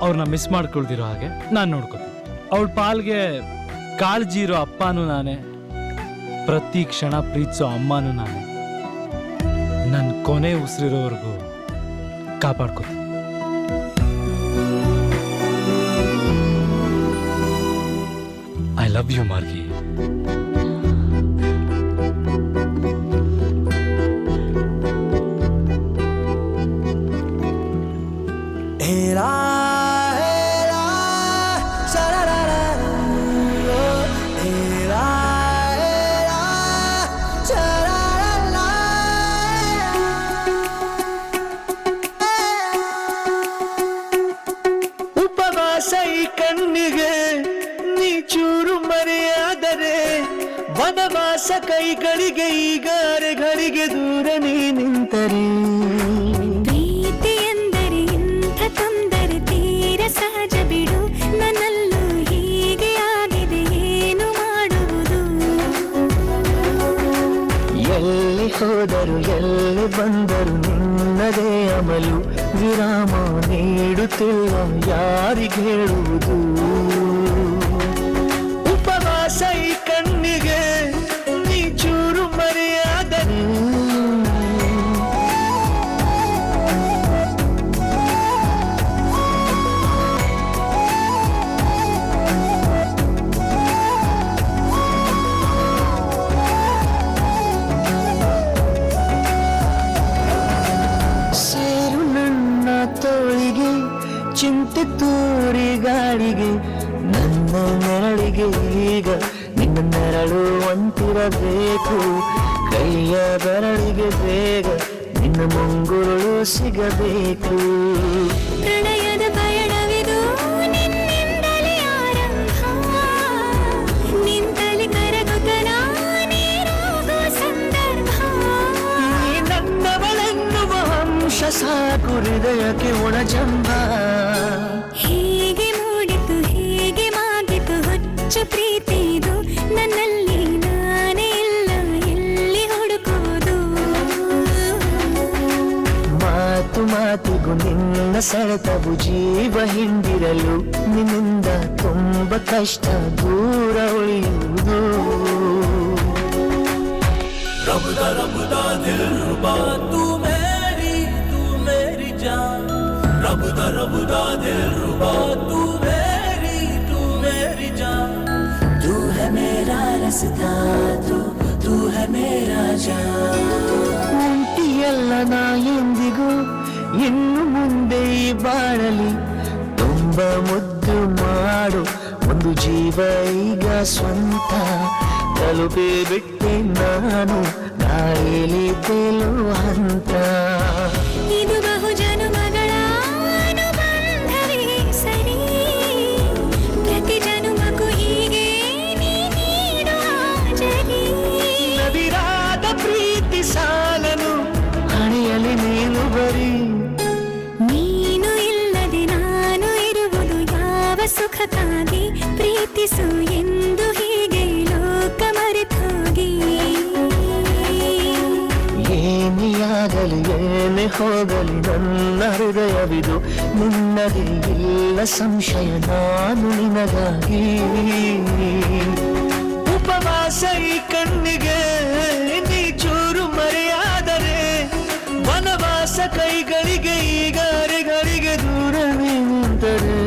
ಅವ್ರನ್ನ ಮಿಸ್ ಮಾಡ್ಕೊಳ್ದಿರೋ ಹಾಗೆ ನಾನು ನೋಡ್ಕೋತೀನಿ. ಅವಳ ಪಾಲ್ಗೆ ಕಾಳಜಿ ಇರೋ ಅಪ್ಪನೂ ನಾನೇ, ಪ್ರತಿ ಕ್ಷಣ ಪ್ರೀತಿಸೋ ಅಮ್ಮನೂ ನಾನೇ. ನನ್ನ ಕೊನೆ ಉಸಿರಿರೋವರೆಗೂ ಕಾಪಾಡ್ಕೋತೀನಿ. I love you Margi. ಕಣ್ಣಿಗೆ ನೀ ಚೂರು ಮರೆಯಾದರೆ ವನವಾಸ ಕೈಗಳಿಗೆ ಈಗಾರೆಗಳಿಗೆ ದೂರ ನೀ ನಿಂತರೆ. ಪ್ರೀತಿ ಎಂದರೆ ಇಂಥ ತೊಂದರೆ ತೀರ ಸಹಜ ಬಿಡು, ನನ್ನಲ್ಲೂ ಹೀಗೆ ಆಗಿದೆ ಏನು ಮಾಡುವುದು. ಎಲ್ಲಿ ಹೋದರು ಎಲ್ಲಿ ಬಂದರು ನಿನ್ನದೇ ಅಮಲು, ವಿರಾಮ ನೀಡುತ್ತಿಲ್ಲ ಯಾರಿಗೆ ಹೇಳುವುದು. ಉಪವಾಸ ಈ ಕಣ್ಣಿಗೆ ನೀ ಚೂರು ಮರೆಯಾದರೆ. ಸೇರು ನನ್ನ ತೋಳಿಗೆ ಚಿಂತೆ ತೂರಿ ಗಾಳಿಗೆ, ನನ್ನ ನೆರಳಿಗೆ ಈಗ ನಿನ್ನ ನೆರಳು ಅಂತಿರಬೇಕು. ಕೈಯ ಬೆರಳಿಗೆ ಬೇಗ ನಿನ್ನ ಮುಂಗುರುಳು ಸಿಗಬೇಕು. ಪ್ರಣಯದ ಪಯಣವಿದು ನಿನ್ನಿಂದಲೇ ಆರಂಭ, ನಿಂತಲಿ ಕರಗುತ್ತ ನೀರಾಗೋ ಸಂದರ್ಭ. ನೀ ನನ್ನವಳೆನ್ನುವ ಅಂಶ ಸಾಕು ಹೃದಯಕ್ಕೆ ಒಣಜಂಬ. ಹೀಗೆ ಮೂಡಿತು ಹೀಗೆ ಮಾಗಿತು ಹುಚ್ಚು ಪ್ರೀತಿದು, ನನ್ನಲ್ಲಿ ನಾನೇ ಇಲ್ಲ ಎಲ್ಲಿ ಹುಡುಕುವುದು. ಮಾತು ಮಾತಿಗೂ ನಿನ್ನ ಸೆಳೆತವು ಜೀವ ಹಿಂದಿರಲು, ನಿನ್ನಿಂದ ತುಂಬ ಕಷ್ಟ ದೂರ ಉಳಿಯುವುದು. रबदा रबदा दिल रुबा तू मेरी जान, रबदा रबदा दिल रुबा तू मेरी जान. तू है मेरा रास्ता, तू है मेरा जान. ಉಂಟಿಯಲ್ಲ ನಾ ಎಂದಿಗೂ ಇನ್ನು ಮುಂದೆ ಈ ಬಾಳಲಿ, ತುಂಬ ಮುದ್ದು ಮಾಡು ಒಂದು ಜೀವ ಈಗ ಸ್ವಂತ. ತಲುಪಿ ಬಿಟ್ಟೆ ನಾನು ಗಾಳಿಲಿ ತೇಲುವ ಹಂತ. ಇದು ಬಹು ಜನುಮಗಳ ಅನುಬಂಧವೇ ಸರಿ, ಪ್ರತಿ ಜನುಮಕ್ಕೂ ಹೀಗೆ ನೀ ನೀಡುವ ಜರಿ. ನವಿರಾದ ಪ್ರೀತಿ ಸಾಲನು ಹಣೆಯಲ್ಲಿ ನೀನು ಬರೀ. ನೀನು ಇಲ್ಲದೆ ನಾನು ಇರುವುದು ಯಾವ ಸುಖಕ್ಕಾಗಿ, ಪ್ರೀತಿಸು ಎಂದು ಹೀಗೆ ಲೋಕ ಮರೆತೋಗಿ. ಏನಿಯಾಗಲಿ ಏನೇ ಹೋಗಲಿ ನನ್ನ ಹೃದಯವಿದು ನಿನ್ನದೇ ಇಲ್ಲ ಸಂಶಯ ನಾನು ನಿನಗಾಗಿ. ಉಪವಾಸ ಈ ಕಣ್ಣಿಗೆ ನೀ ಚೂರು ಮರೆಯಾದರೆ, ವನವಾಸ ಕೈಗಳಿಗೆ ಈಗಾರೆಗಳಿಗೆ ದೂರ ನಿಂತರೆ.